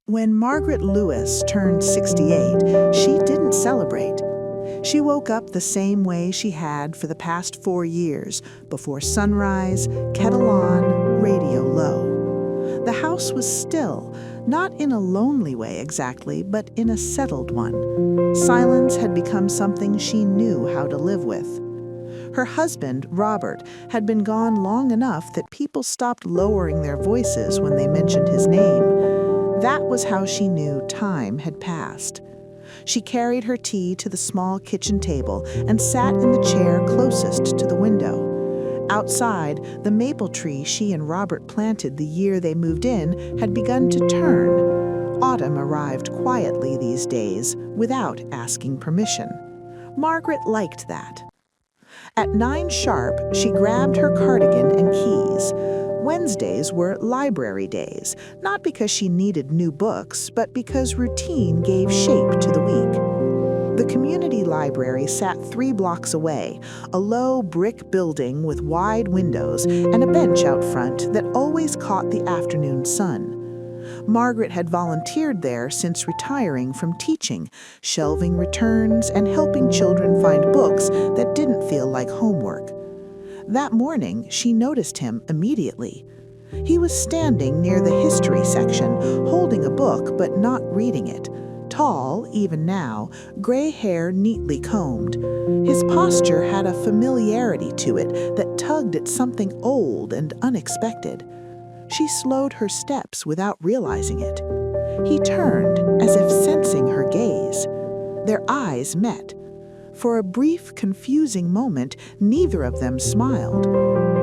When Margaret Lewis turned 68, she didn't celebrate. She woke up the same way she had for the past 4 years, before sunrise, kettle on, radio low. The house was still, not in a lonely way exactly, but in a settled one. Silence had become something she knew how to live with. Her husband, Robert, had been gone long enough that people stopped lowering their voices when they mentioned his name. That was how she knew time had passed. She carried her tea to the small kitchen table and sat in the chair closest to the window. Outside, the maple tree she and Robert planted the year they moved in had begun to turn. Autumn arrived quietly these days, without asking permission. Margaret liked that. At 9 sharp, she grabbed her cardigan and keys. Wednesdays were library days, not because she needed new books, but because routine gave shape to the week. The community library sat 3 blocks away, a low brick building with wide windows and a bench out front that always caught the afternoon sun. Margaret had volunteered there since retiring from teaching, shelving returns and helping children find books that didn't feel like homework. That morning, she noticed him immediately. He was standing near the history section, holding a book but not reading it. Tall, even now, gray hair neatly combed. His posture had a familiarity to it that tugged at something old and unexpected. She slowed her steps without realizing it. He turned, as if sensing her gaze. Their eyes met. For a brief, confusing moment, neither of them smiled.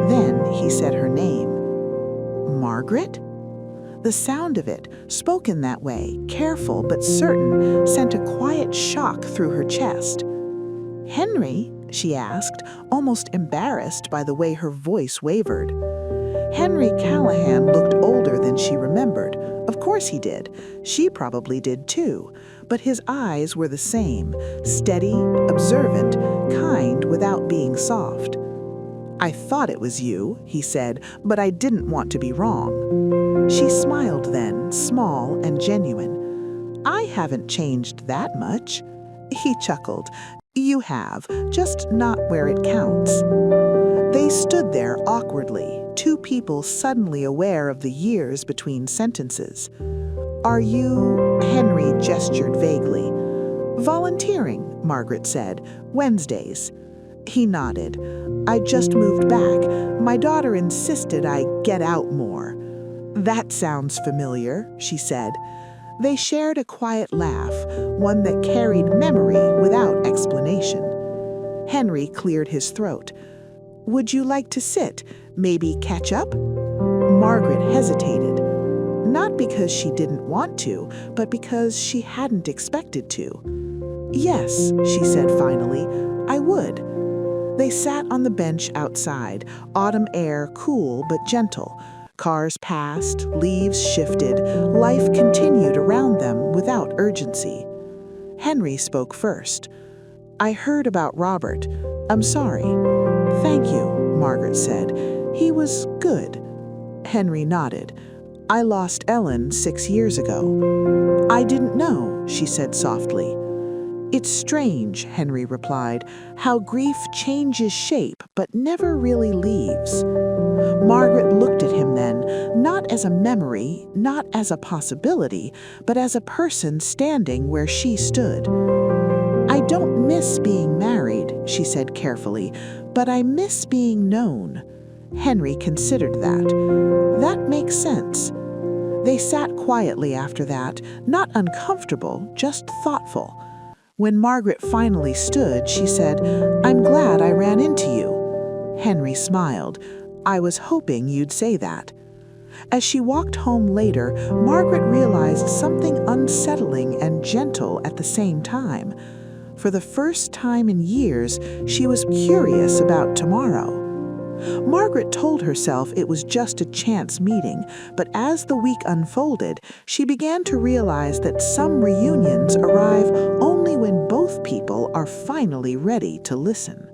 Then he said her name. Margaret? The sound of it, spoken that way, careful but certain, sent a quiet shock through her chest. "Henry?" she asked, almost embarrassed by the way her voice wavered. Henry Callahan looked older than she remembered. Of course he did. She probably did too. But his eyes were the same, steady, observant, kind without being soft. "I thought it was you," he said, "but I didn't want to be wrong." She smiled then, small and genuine. "I haven't changed that much." He chuckled. "You have, just not where it counts." They stood there awkwardly, 2 people suddenly aware of the years between sentences. "Are you—" Henry gestured vaguely. "Volunteering," Margaret said. "Wednesdays." He nodded. "I just moved back. My daughter insisted I get out more." "That sounds familiar," she said. They shared a quiet laugh, one that carried memory without explanation. Henry cleared his throat. "Would you like to sit? Maybe catch up?" Margaret hesitated. Not because she didn't want to, but because she hadn't expected to. "Yes," she said finally, "I would." They sat on the bench outside, autumn air cool but gentle. Cars passed, leaves shifted, life continued around them without urgency. Henry spoke first. "I heard about Robert. I'm sorry." "Thank you," Margaret said. "He was good." Henry nodded. "I lost Ellen 6 years ago." "I didn't know," she said softly. "It's strange," Henry replied, "how grief changes shape but never really leaves." Margaret looked at him then, not as a memory, not as a possibility, but as a person standing where she stood. "I don't miss being married," she said carefully, "but I miss being known." Henry considered that. "That makes sense." They sat quietly after that, not uncomfortable, just thoughtful. When Margaret finally stood, she said, "I'm glad I ran into you." Henry smiled. "I was hoping you'd say that." As she walked home later, Margaret realized something unsettling and gentle at the same time. For the first time in years, she was curious about tomorrow. Margaret told herself it was just a chance meeting, but as the week unfolded, she began to realize that some reunions arrive only when both people are finally ready to listen.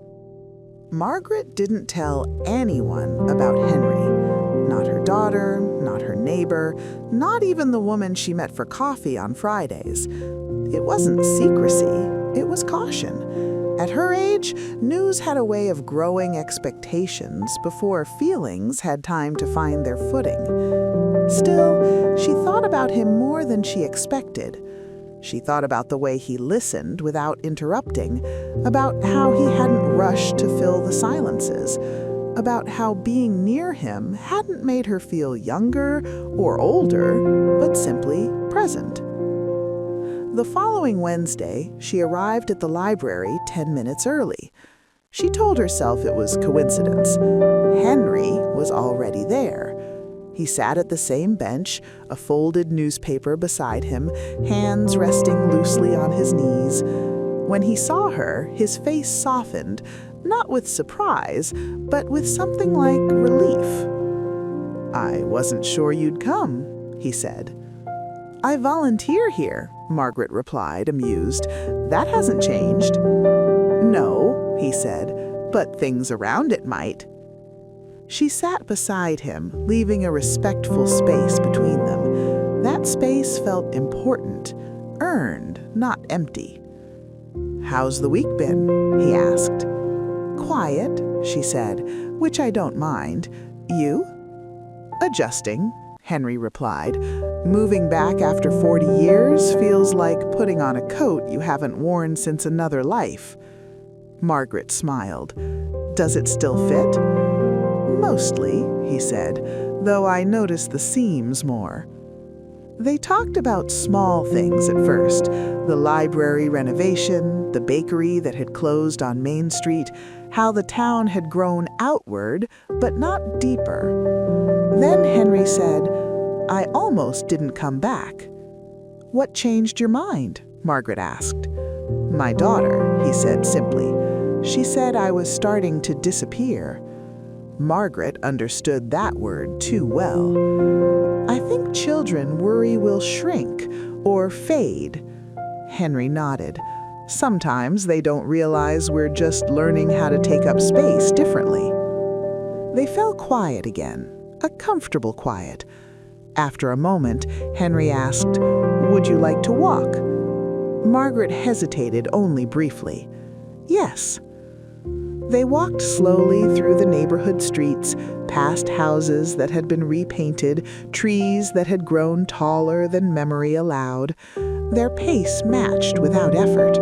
Margaret didn't tell anyone about Henry. Not her daughter, not her neighbor, not even the woman she met for coffee on Fridays. It wasn't secrecy, it was caution. At her age, news had a way of growing expectations before feelings had time to find their footing. Still, she thought about him more than she expected. She thought about the way he listened without interrupting, about how he hadn't rushed to fill the silences, about how being near him hadn't made her feel younger or older, but simply present. The following Wednesday, she arrived at the library 10 minutes early. She told herself it was coincidence. Henry was already there. He sat at the same bench, a folded newspaper beside him, hands resting loosely on his knees. When he saw her, his face softened, not with surprise, but with something like relief. "I wasn't sure you'd come," he said. "I volunteer here," Margaret replied, amused. "That hasn't changed." "No," he said, "but things around it might." She sat beside him, leaving a respectful space between them. That space felt important, earned, not empty. "How's the week been?" he asked. "Quiet," she said, "which I don't mind. You?" "Adjusting," Henry replied. "Moving back after 40 years feels like putting on a coat you haven't worn since another life." Margaret smiled. "Does it still fit?" "Mostly," he said, "though I notice the seams more." They talked about small things at first, the library renovation, the bakery that had closed on Main Street, how the town had grown outward, but not deeper. Then Henry said, "I almost didn't come back." "What changed your mind?" Margaret asked. "My daughter," he said simply. "She said I was starting to disappear." Margaret understood that word too well. "I think children worry we'll shrink or fade." Henry nodded. "Sometimes they don't realize we're just learning how to take up space differently." They fell quiet again, a comfortable quiet. After a moment, Henry asked, "Would you like to walk?" Margaret hesitated only briefly. "Yes." They walked slowly through the neighborhood streets, past houses that had been repainted, trees that had grown taller than memory allowed. Their pace matched without effort.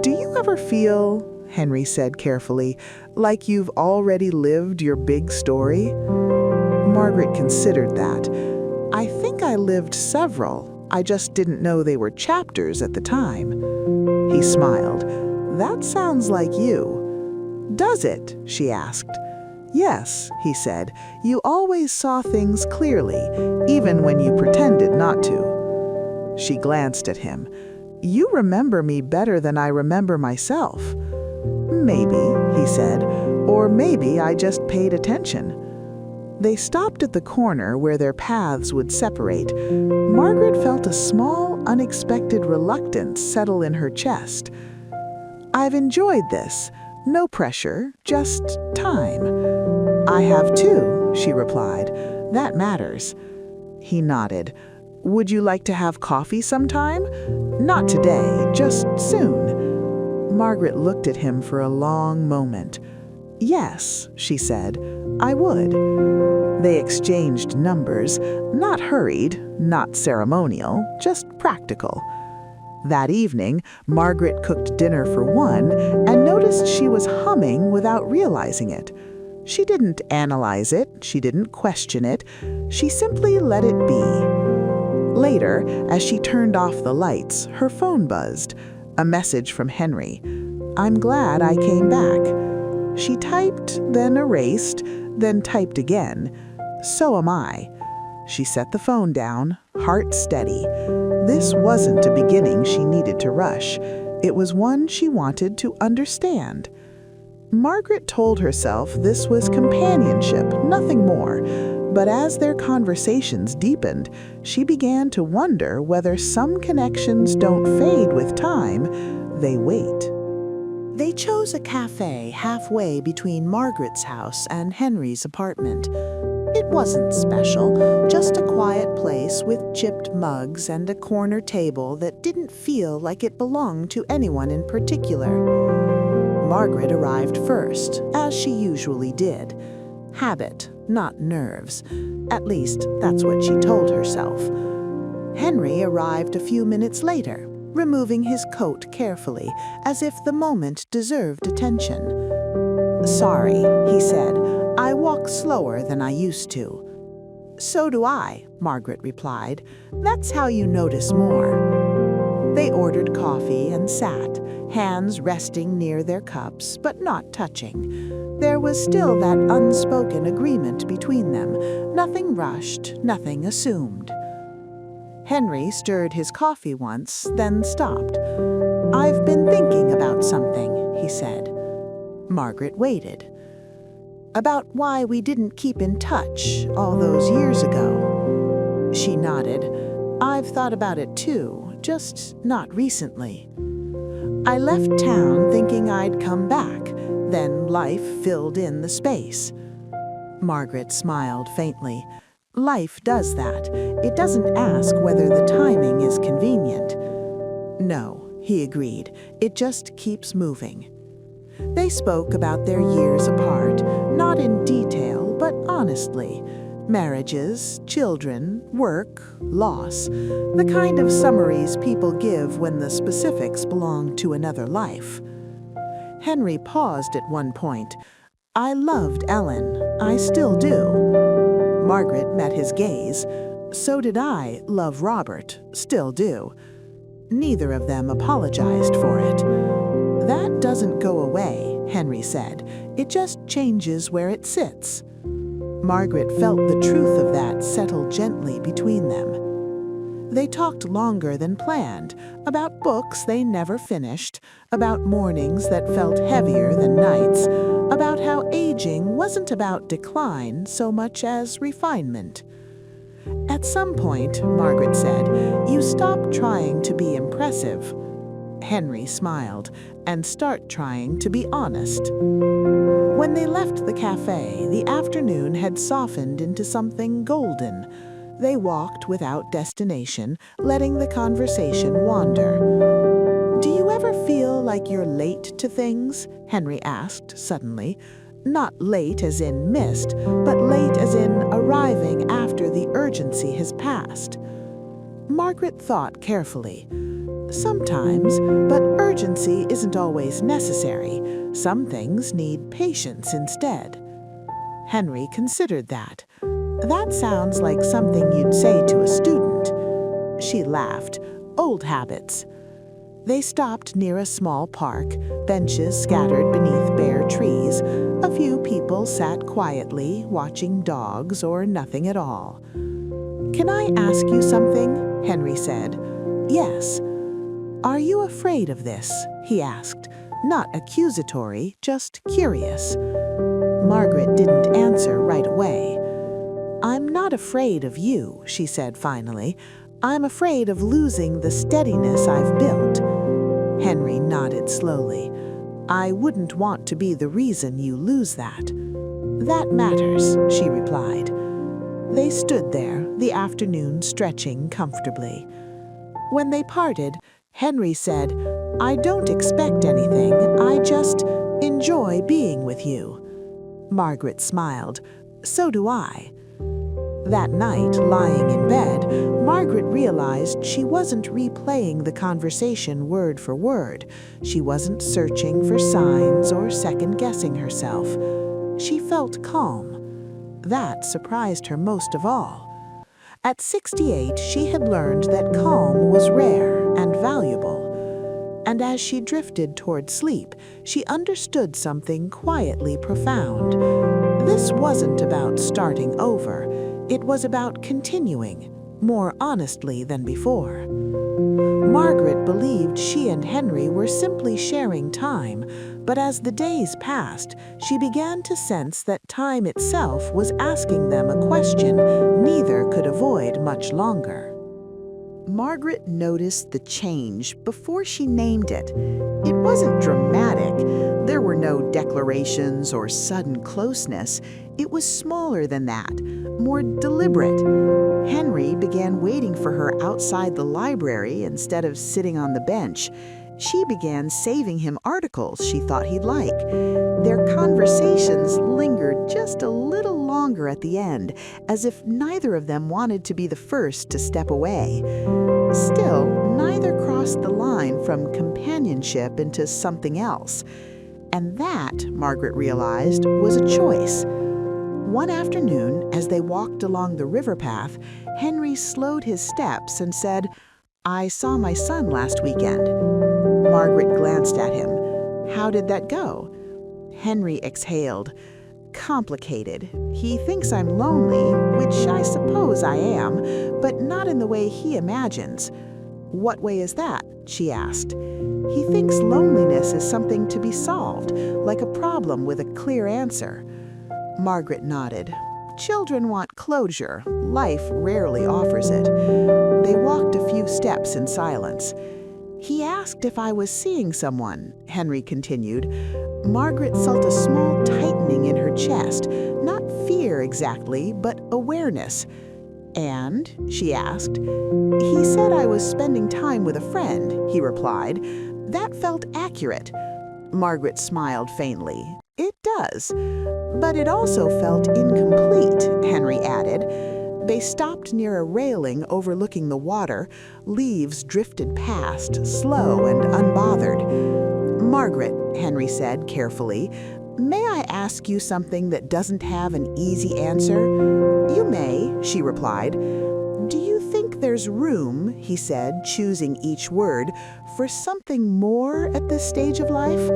"Do you ever feel," Henry said carefully, "like you've already lived your big story?" Margaret considered that. "I think I lived several. I just didn't know they were chapters at the time." He smiled. "That sounds like you." "Does it?" she asked. "Yes," he said. "You always saw things clearly, even when you pretended not to." She glanced at him. "You remember me better than I remember myself." "Maybe," he said, "or maybe I just paid attention." They stopped at the corner where their paths would separate. Margaret felt a small, unexpected reluctance settle in her chest. "I've enjoyed this. No pressure, just time." "I have too," she replied. "That matters." He nodded. "Would you like to have coffee sometime?" "Not today, just soon." Margaret looked at him for a long moment. "Yes," she said, "I would." They exchanged numbers, not hurried, not ceremonial, just practical. That evening, Margaret cooked dinner for one and noticed she was humming without realizing it. She didn't analyze it, she didn't question it, she simply let it be. Later, as she turned off the lights, her phone buzzed. A message from Henry. "I'm glad I came back." She typed, then erased, then typed again. "So am I." She set the phone down, heart steady. This wasn't a beginning she needed to rush. It was one she wanted to understand. Margaret told herself this was companionship, nothing more. But as their conversations deepened, she began to wonder whether some connections don't fade with time, they wait. They chose a cafe halfway between Margaret's house and Henry's apartment. It wasn't special, just a quiet place with chipped mugs and a corner table that didn't feel like it belonged to anyone in particular. Margaret arrived first, as she usually did. Habit, not nerves. At least, that's what she told herself. Henry arrived a few minutes later, removing his coat carefully, as if the moment deserved attention. "Sorry," he said. "I walk slower than I used to." "So do I," Margaret replied. "That's how you notice more." They ordered coffee and sat, hands resting near their cups, but not touching. There was still that unspoken agreement between them, nothing rushed, nothing assumed. Henry stirred his coffee once, then stopped. "I've been thinking about something," he said. Margaret waited. "About why we didn't keep in touch all those years ago." She nodded. "I've thought about it too, just not recently. I left town thinking I'd come back, then life filled in the space." Margaret smiled faintly. Life does that. It doesn't ask whether the timing is convenient. "No," he agreed. "It just keeps moving." They spoke about their years apart, not in detail, but honestly. Marriages, children, work, loss, the kind of summaries people give when the specifics belong to another life. Henry paused at one point. "I loved Ellen. I still do." Margaret met his gaze. "So did I love Robert, still do." Neither of them apologized for it. "That doesn't go away," Henry said. "It just changes where it sits." Margaret felt the truth of that settle gently between them. They talked longer than planned, about books they never finished, about mornings that felt heavier than nights, about how aging wasn't about decline so much as refinement. "At some point," Margaret said, "you stop trying to be impressive." Henry smiled, "and start trying to be honest." When they left the cafe, the afternoon had softened into something golden. They walked without destination, letting the conversation wander. "Do you ever feel like you're late to things?" Henry asked suddenly. Not late as in missed, but late as in arriving after the urgency has passed. Margaret thought carefully. "Sometimes, but urgency isn't always necessary. Some things need patience instead." Henry considered that. "That sounds like something you'd say to a student." She laughed. "Old habits." They stopped near a small park, benches scattered beneath bare trees. A few people sat quietly, watching dogs or nothing at all. "Can I ask you something?" Henry said. "Yes." "Are you afraid of this?" he asked. Not accusatory, just curious. Margaret didn't answer right away. "I'm not afraid of you," she said finally. "I'm afraid of losing the steadiness I've built." Henry nodded slowly. "I wouldn't want to be the reason you lose that." "That matters," she replied. They stood there, the afternoon stretching comfortably. When they parted, Henry said, "I don't expect anything, I just enjoy being with you." Margaret smiled. "So do I." That night, lying in bed, Margaret realized she wasn't replaying the conversation word for word. She wasn't searching for signs or second-guessing herself. She felt calm. That surprised her most of all. At 68, she had learned that calm was rare and valuable. And as she drifted toward sleep, she understood something quietly profound. This wasn't about starting over. It was about continuing, more honestly than before. Margaret believed she and Henry were simply sharing time, but as the days passed, she began to sense that time itself was asking them a question neither could avoid much longer. Margaret noticed the change before she named it. It wasn't dramatic, There were no declarations or sudden closeness. It was smaller than that, more deliberate. Henry began waiting for her outside the library instead of sitting on the bench. She began saving him articles she thought he'd like. Their conversations lingered just a little longer at the end, as if neither of them wanted to be the first to step away. Still, neither crossed the line from companionship into something else. And that, Margaret realized, was a choice. One afternoon, as they walked along the river path, Henry slowed his steps and said, "I saw my son last weekend." Margaret glanced at him. "How did that go?" Henry exhaled. "Complicated. He thinks I'm lonely, which I suppose I am, but not in the way he imagines." "What way is that?" she asked. "He thinks loneliness is something to be solved, like a problem with a clear answer." Margaret nodded. Children want closure. Life rarely offers it. They walked a few steps in silence. "He asked if I was seeing someone," Henry continued. Margaret felt a small tightening in her chest, not fear exactly, but awareness. "And?" she asked. "He said I was spending time with a friend," he replied. "That felt accurate." Margaret smiled faintly. "It does. But it also felt incomplete," Henry added. They stopped near a railing overlooking the water. Leaves drifted past, slow and unbothered. "Margaret," Henry said carefully, "may I ask you something that doesn't have an easy answer?" "You may," she replied. "Do you think there's room," he said, choosing each word, "for something more at this stage of life?"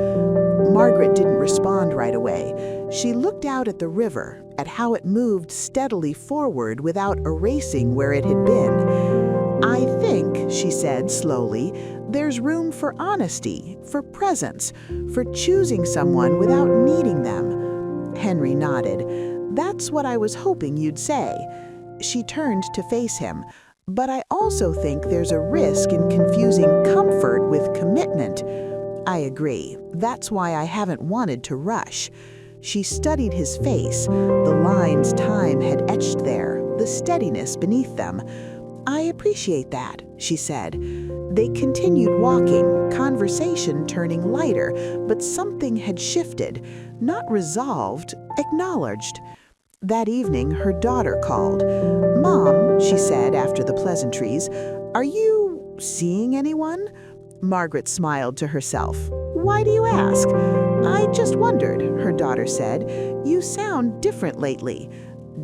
Margaret didn't respond right away. She looked out at the river, at how it moved steadily forward without erasing where it had been. "I think," she said slowly, "there's room for honesty, for presence, for choosing someone without needing them." Henry nodded. "That's what I was hoping you'd say." She turned to face him. "But I also think there's a risk in confusing comfort with commitment." "I agree. That's why I haven't wanted to rush." She studied his face, the lines time had etched there, the steadiness beneath them. "I appreciate that," she said. They continued walking, conversation turning lighter, but something had shifted, not resolved, acknowledged. That evening, her daughter called. "Mom," she said after the pleasantries, "are you seeing anyone?" Margaret smiled to herself. "Why do you ask?" "I just wondered," her daughter said. "You sound different lately."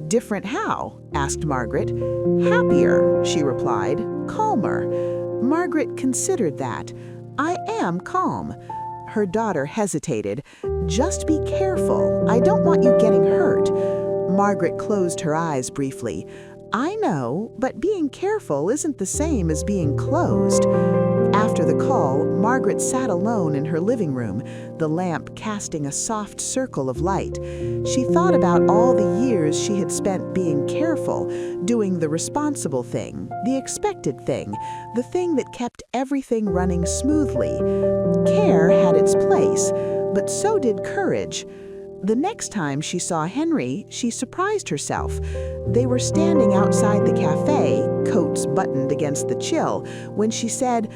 "Different how?" asked Margaret. "Happier," she replied. "Calmer." Margaret considered that. "I am calm." Her daughter hesitated. "Just be careful. I don't want you getting hurt." Margaret closed her eyes briefly. "I know, but being careful isn't the same as being closed." After the call, Margaret sat alone in her living room, the lamp casting a soft circle of light. She thought about all the years she had spent being careful, doing the responsible thing, the expected thing, the thing that kept everything running smoothly. Care had its place, but so did courage. The next time she saw Henry, she surprised herself. They were standing outside the cafe, coats buttoned against the chill, when she said,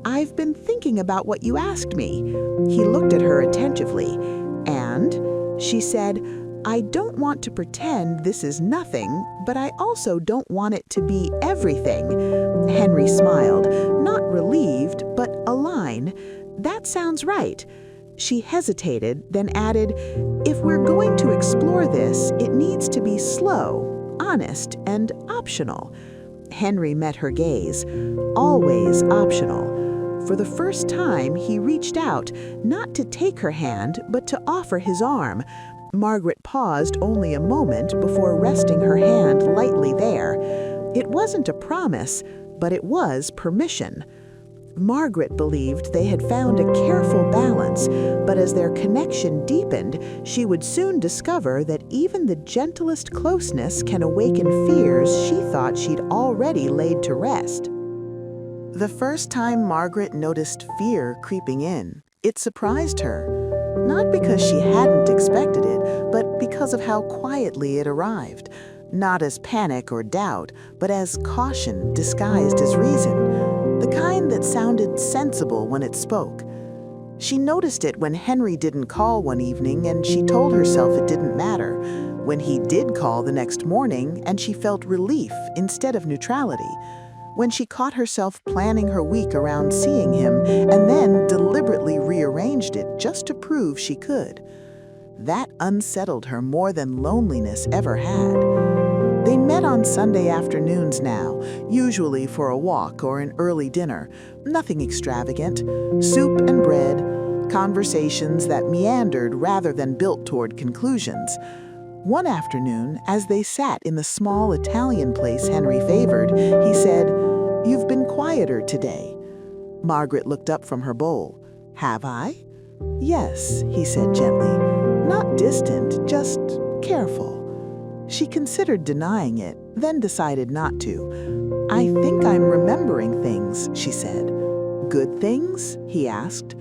"I've been thinking about what you asked me." He looked at her attentively. "And?" She said, "I don't want to pretend this is nothing, but I also don't want it to be everything." Henry smiled, not relieved, but aligned. "That sounds right." She hesitated, then added, "If we're going to explore this, it needs to be slow, honest, and optional." Henry met her gaze. Always optional. For the first time, he reached out, not to take her hand, but to offer his arm. Margaret paused only a moment before resting her hand lightly there. It wasn't a promise, but it was permission. Margaret believed they had found a careful balance, but as their connection deepened, she would soon discover that even the gentlest closeness can awaken fears she thought she'd already laid to rest. The first time Margaret noticed fear creeping in, it surprised her. not because she hadn't expected it, but because of how quietly it arrived. Not as panic or doubt, but as caution disguised as reason, the kind that sounded sensible when it spoke. She noticed it when Henry didn't call one evening and she told herself it didn't matter, when he did call the next morning and she felt relief instead of neutrality, when she caught herself planning her week around seeing him and then deliberately rearranged it just to prove she could. That unsettled her more than loneliness ever had. They met on Sunday afternoons now, usually for a walk or an early dinner. Nothing extravagant. Soup and bread, conversations that meandered rather than built toward conclusions. One afternoon, as they sat in the small Italian place Henry favored, he said, "You've been quieter today." Margaret looked up from her bowl. "Have I?" "Yes," he said gently. "Not distant, just careful." She considered denying it, then decided not to. "I think I'm remembering things," she said. "Good things?" he asked.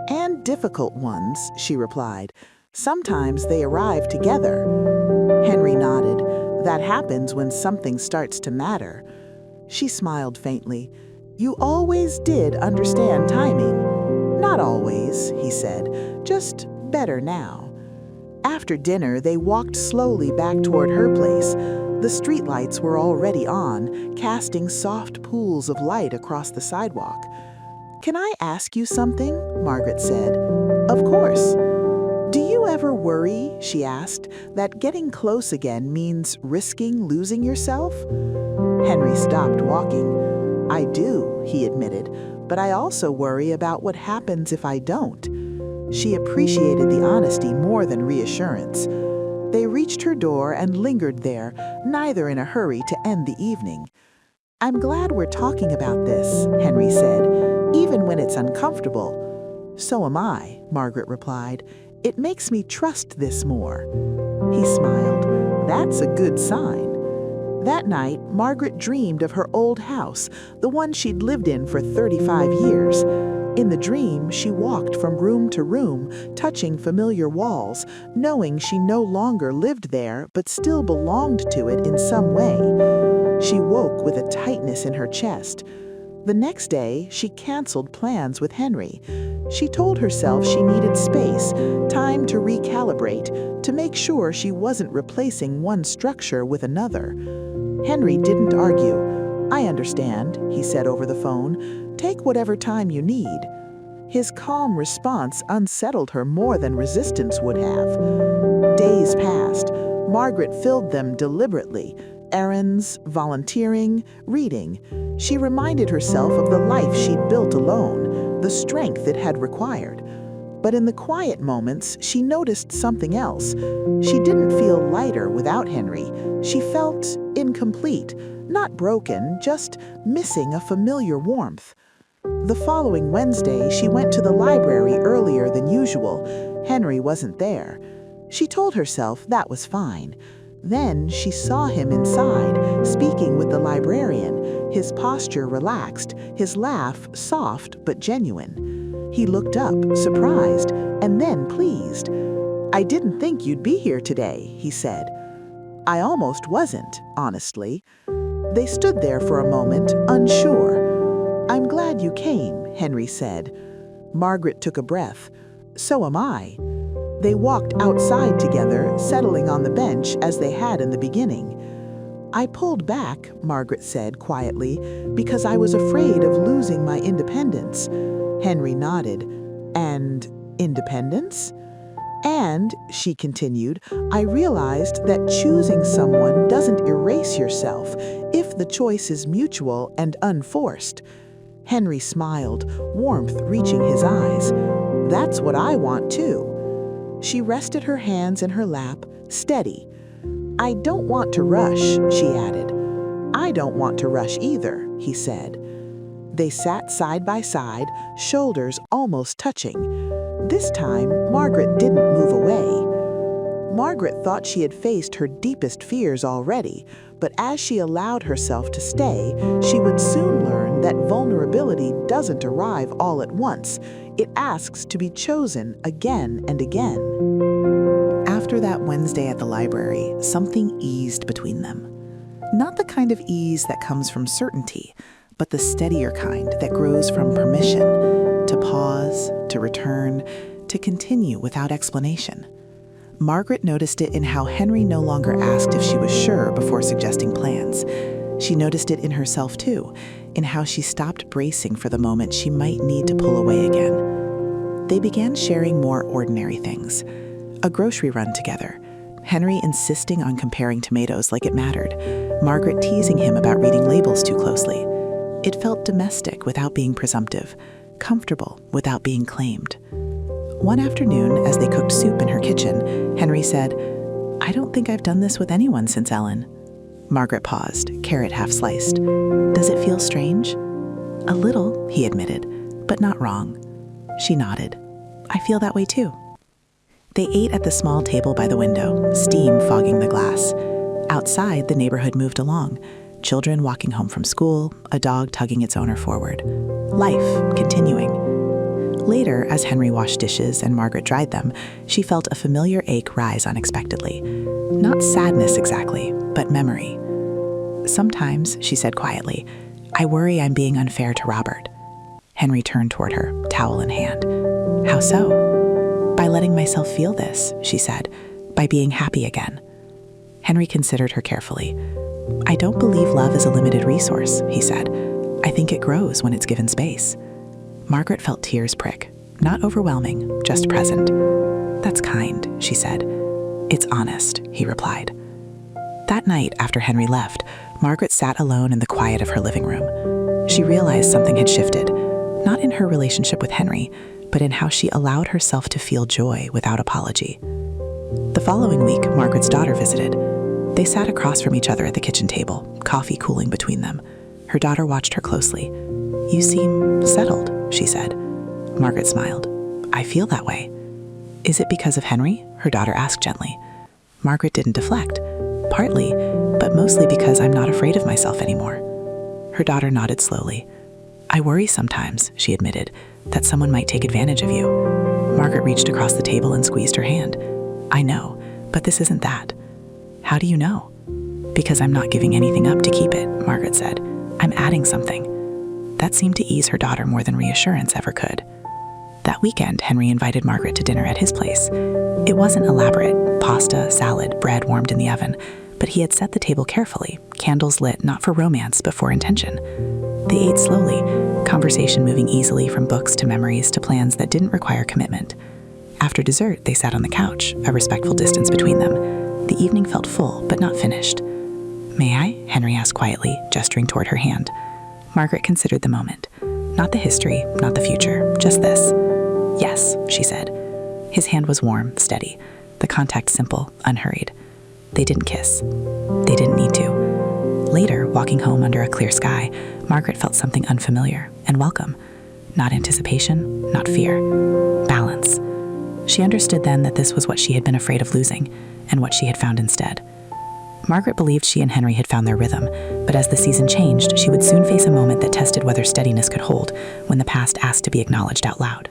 "And difficult ones," she replied. "Sometimes they arrive together." Henry nodded. "That happens when something starts to matter." She smiled faintly. "You always did understand timing." "Not always," he said. "Just better now." After dinner, they walked slowly back toward her place. The streetlights were already on, casting soft pools of light across the sidewalk. "Can I ask you something?" Margaret said. "Of course." "Do you ever worry," she asked, "that getting close again means risking losing yourself?" Henry stopped walking. "I do," he admitted, "but I also worry about what happens if I don't." She appreciated the honesty more than reassurance. They reached her door and lingered there, neither in a hurry to end the evening. "I'm glad we're talking about this," Henry said, "even when it's uncomfortable." "So am I," Margaret replied. "It makes me trust this more." He smiled. "That's a good sign." That night, Margaret dreamed of her old house, the one she'd lived in for 35 years. In the dream, she walked from room to room, touching familiar walls, knowing she no longer lived there but still belonged to it in some way. She woke with a tightness in her chest. The next day, she canceled plans with Henry. She told herself she needed space, time to recalibrate, to make sure she wasn't replacing one structure with another. Henry didn't argue. "I understand," he said over the phone. "Take whatever time you need." His calm response unsettled her more than resistance would have. Days passed. Margaret filled them deliberately. Errands, volunteering, reading. She reminded herself of the life she'd built alone, the strength it had required. But in the quiet moments, she noticed something else. She didn't feel lighter without Henry. She felt incomplete, not broken, just missing a familiar warmth. The following Wednesday, she went to the library earlier than usual. Henry wasn't there. She told herself that was fine. Then she saw him inside, speaking with the librarian, his posture relaxed, his laugh soft but genuine. He looked up, surprised, and then pleased. "I didn't think you'd be here today," he said. "I almost wasn't, honestly." They stood there for a moment, unsure. "I'm glad you came," Henry said. Margaret took a breath. "So am I." They walked outside together, settling on the bench as they had in the beginning. "I pulled back," Margaret said quietly, "because I was afraid of losing my independence." Henry nodded. "And independence?" "And," she continued, "I realized that choosing someone doesn't erase yourself if the choice is mutual and unforced." Henry smiled, warmth reaching his eyes. "That's what I want too." She rested her hands in her lap, steady. "I don't want to rush," she added. "I don't want to rush either," he said. They sat side by side, shoulders almost touching. This time, Margaret didn't move away. Margaret thought she had faced her deepest fears already, but as she allowed herself to stay, she would soon learn him that vulnerability doesn't arrive all at once. It asks to be chosen again and again. After that Wednesday at the library, something eased between them. Not the kind of ease that comes from certainty, but the steadier kind that grows from permission to pause, to return, to continue without explanation. Margaret noticed it in how Henry no longer asked if she was sure before suggesting plans. She noticed it in herself too, in how she stopped bracing for the moment she might need to pull away again. They began sharing more ordinary things. A grocery run together. Henry insisting on comparing tomatoes like it mattered. Margaret teasing him about reading labels too closely. It felt domestic without being presumptive, comfortable without being claimed. One afternoon, as they cooked soup in her kitchen, Henry said, "I don't think I've done this with anyone since Ellen." Margaret paused, carrot half sliced. "Does it feel strange?" "A little," he admitted, "but not wrong." She nodded. "I feel that way too." They ate at the small table by the window, steam fogging the glass. Outside, the neighborhood moved along. Children walking home from school, a dog tugging its owner forward. Life continuing. Later, as Henry washed dishes and Margaret dried them, she felt a familiar ache rise unexpectedly. Not sadness exactly, but memory. "Sometimes," she said quietly, "I worry I'm being unfair to Robert." Henry turned toward her, towel in hand. "How so?" "By letting myself feel this," she said, "by being happy again." Henry considered her carefully. "I don't believe love is a limited resource," he said. "I think it grows when it's given space." Margaret felt tears prick. Not overwhelming, just present. "That's kind," she said. "It's honest," he replied. That night, after Henry left, Margaret sat alone in the quiet of her living room. She realized something had shifted, not in her relationship with Henry, but in how she allowed herself to feel joy without apology. The following week, Margaret's daughter visited. They sat across from each other at the kitchen table, coffee cooling between them. Her daughter watched her closely. "You seem settled," she said. Margaret smiled. "I feel that way." "Is it because of Henry?" her daughter asked gently. Margaret didn't deflect. "Partly, but mostly because I'm not afraid of myself anymore." Her daughter nodded slowly. "I worry sometimes," she admitted, "that someone might take advantage of you." Margaret reached across the table and squeezed her hand. "I know, but this isn't that." "How do you know?" "Because I'm not giving anything up to keep it," Margaret said. "I'm adding something." That seemed to ease her daughter more than reassurance ever could. That weekend, Henry invited Margaret to dinner at his place. It wasn't elaborate, pasta, salad, bread warmed in the oven, but he had set the table carefully, candles lit not for romance but for intention. They ate slowly, conversation moving easily from books to memories to plans that didn't require commitment. After dessert, they sat on the couch, a respectful distance between them. The evening felt full, but not finished. "May I?" Henry asked quietly, gesturing toward her hand. Margaret considered the moment. Not the history, not the future, just this. "Yes," she said. His hand was warm, steady, the contact simple, unhurried. They didn't kiss. They didn't need to. Later, walking home under a clear sky, Margaret felt something unfamiliar and welcome. Not anticipation, not fear. Balance. She understood then that this was what she had been afraid of losing, and what she had found instead. Margaret believed she and Henry had found their rhythm, but as the season changed, she would soon face a moment that tested whether steadiness could hold when the past asked to be acknowledged out loud.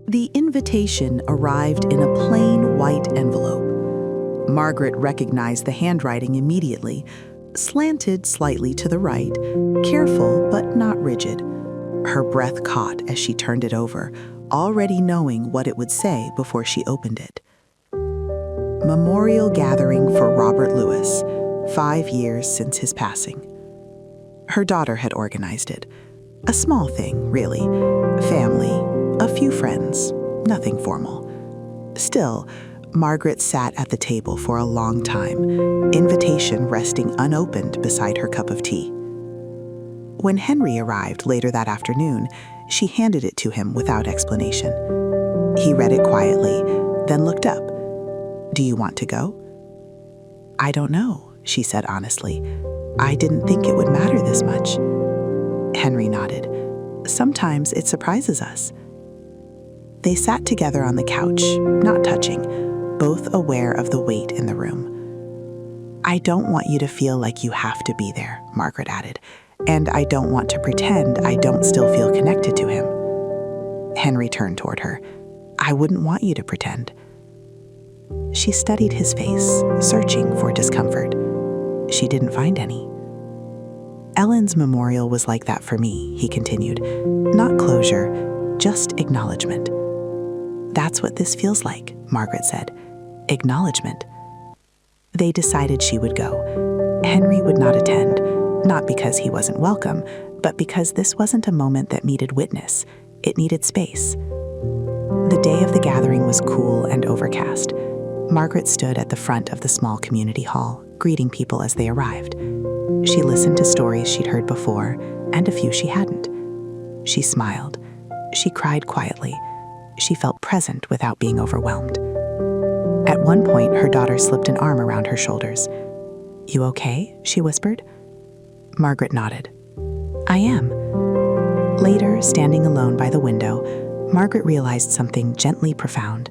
The invitation arrived in a plain white envelope. Margaret recognized the handwriting immediately, slanted slightly to the right, careful but not rigid. Her breath caught as she turned it over, already knowing what it would say before she opened it. Memorial gathering for Robert Lewis, 5 years since his passing. Her daughter had organized it. A small thing, really. Family, a few friends, nothing formal. Still, Margaret sat at the table for a long time, invitation resting unopened beside her cup of tea. When Henry arrived later that afternoon, she handed it to him without explanation. He read it quietly, then looked up. "Do you want to go?" "I don't know," she said honestly. "I didn't think it would matter this much." Henry nodded. "Sometimes it surprises us." They sat together on the couch, not touching, both aware of the weight in the room. "I don't want you to feel like you have to be there," Margaret added. And I don't want to pretend I don't still feel connected to him. Henry turned toward her. I wouldn't want you to pretend. She studied his face, searching for discomfort. She didn't find any. Ellen's memorial was like that for me, he continued. Not closure, just acknowledgement. That's what this feels like, Margaret said. Acknowledgement. They decided she would go. Henry would not attend, not because he wasn't welcome, but because this wasn't a moment that needed witness. It needed space. The day of the gathering was cool and overcast. Margaret stood at the front of the small community hall, greeting people as they arrived. She listened to stories she'd heard before, and a few she hadn't. She smiled. She cried quietly. She felt present without being overwhelmed. At one point, her daughter slipped an arm around her shoulders. You okay? She whispered. Margaret nodded. I am. Later, standing alone by the window, Margaret realized something gently profound.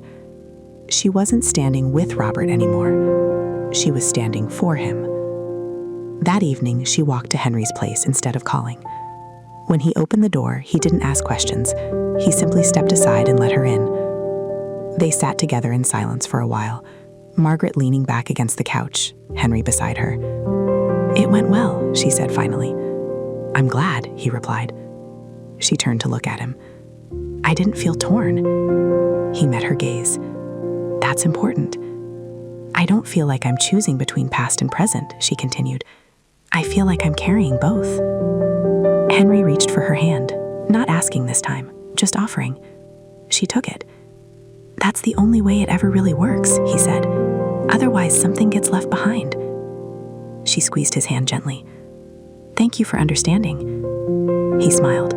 She wasn't standing with Robert anymore. She was standing for him. That evening, she walked to Henry's place instead of calling. When he opened the door, he didn't ask questions. He simply stepped aside and let her in. They sat together in silence for a while, Margaret leaning back against the couch, Henry beside her. It went well, she said finally. I'm glad, he replied. She turned to look at him. I didn't feel torn. He met her gaze. That's important. I don't feel like I'm choosing between past and present, she continued. I feel like I'm carrying both. Henry reached for her hand, not asking this time, just offering. She took it. That's the only way it ever really works, he said. Otherwise, something gets left behind. She squeezed his hand gently. Thank you for understanding. He smiled.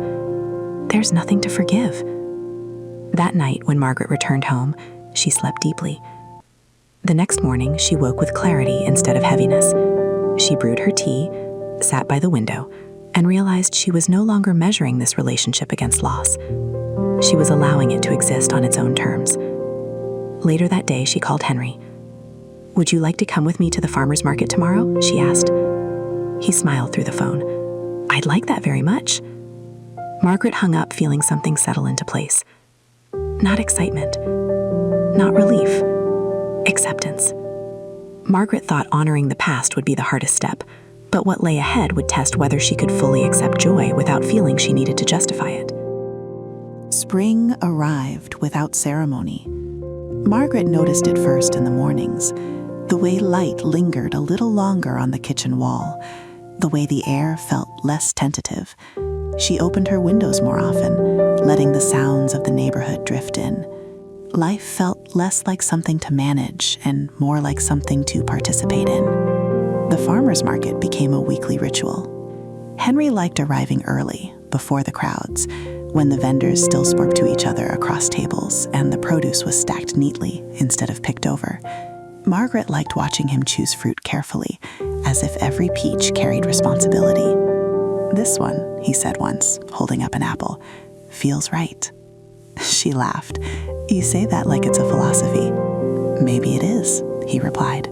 There's nothing to forgive. That night, when Margaret returned home, she slept deeply. The next morning, she woke with clarity instead of heaviness. She brewed her tea, sat by the window, and realized she was no longer measuring this relationship against loss. She was allowing it to exist on its own terms. Later that day, she called Henry. Would you like to come with me to the farmer's market tomorrow? She asked. He smiled through the phone. I'd like that very much. Margaret hung up, feeling something settle into place. Not excitement. Not relief. Acceptance. Margaret thought honoring the past would be the hardest step, but what lay ahead would test whether she could fully accept joy without feeling she needed to justify it. Spring arrived without ceremony. Margaret noticed it first in the mornings, the way light lingered a little longer on the kitchen wall, the way the air felt less tentative. She opened her windows more often, letting the sounds of the neighborhood drift in. Life felt less like something to manage and more like something to participate in. The farmer's market became a weekly ritual. Henry liked arriving early, before the crowds, when the vendors still spoke to each other across tables and the produce was stacked neatly instead of picked over. Margaret liked watching him choose fruit carefully, as if every peach carried responsibility. This one, he said once, holding up an apple, feels right. She laughed. You say that like it's a philosophy. Maybe it is, he replied.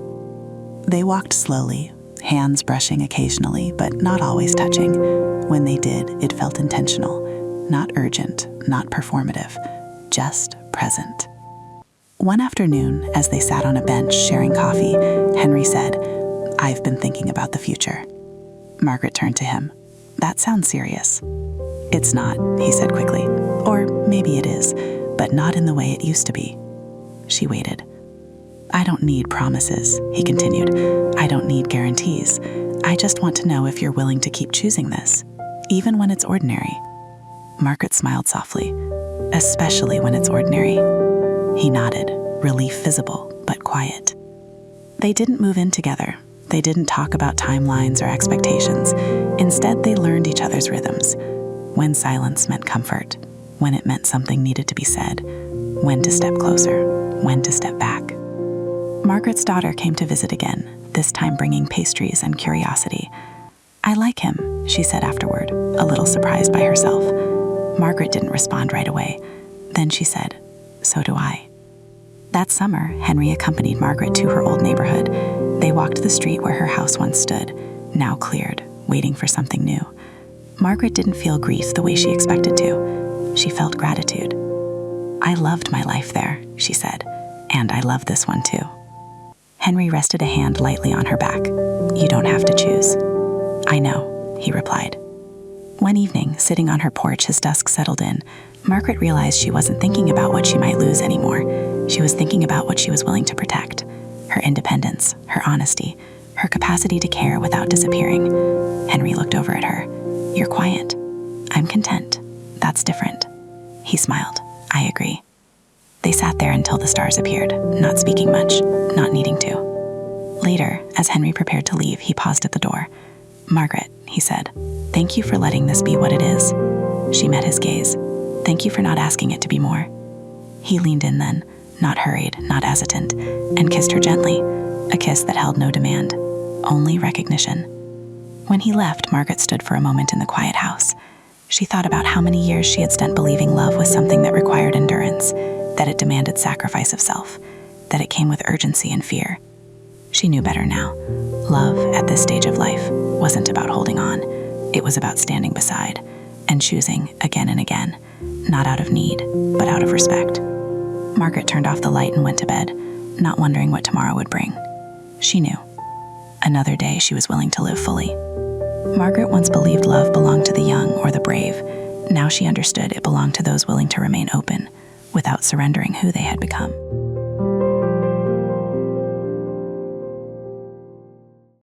They walked slowly, hands brushing occasionally, but not always touching. When they did, it felt intentional, not urgent, not performative, just present. One afternoon, as they sat on a bench sharing coffee, Henry said, I've been thinking about the future. Margaret turned to him. That sounds serious. It's not, he said quickly. Or maybe it is, but not in the way it used to be. She waited. I don't need promises, he continued. I don't need guarantees. I just want to know if you're willing to keep choosing this, even when it's ordinary. Margaret smiled softly. Especially when it's ordinary. He nodded, relief visible, but quiet. They didn't move in together. They didn't talk about timelines or expectations. Instead, they learned each other's rhythms. When silence meant comfort, when it meant something needed to be said, when to step closer, when to step back. Margaret's daughter came to visit again, this time bringing pastries and curiosity. I like him, she said afterward, a little surprised by herself. Margaret didn't respond right away. Then she said, so do I. That summer, Henry accompanied Margaret to her old neighborhood. They walked the street where her house once stood, now cleared, waiting for something new. Margaret didn't feel grief the way she expected to. She felt gratitude. "I loved my life there," she said, "and I love this one too." Henry rested a hand lightly on her back. "You don't have to choose." "I know," he replied. One evening, sitting on her porch as dusk settled in, Margaret realized she wasn't thinking about what she might lose anymore. She was thinking about what she was willing to protect: her independence, her honesty, her capacity to care without disappearing. Henry looked over at her. "You're quiet." "I'm content. That's different." He smiled. "I agree." They sat there until the stars appeared, not speaking much, not needing to. Later, as Henry prepared to leave, he paused at the door. "Margaret," he said, "thank you for letting this be what it is." She met his gaze. "Thank you for not asking it to be more." He leaned in then, not hurried, not hesitant, and kissed her gently, a kiss that held no demand, only recognition. When he left, Margaret stood for a moment in the quiet house. She thought about how many years she had spent believing love was something that required endurance, that it demanded sacrifice of self, that it came with urgency and fear. She knew better now. Love, at this stage of life, wasn't about holding on. It was about standing beside and choosing again and again, not out of need, but out of respect. Margaret turned off the light and went to bed, not wondering what tomorrow would bring. She knew. Another day she was willing to live fully. Margaret once believed love belonged to the young or the brave. Now she understood it belonged to those willing to remain open, without surrendering who they had become.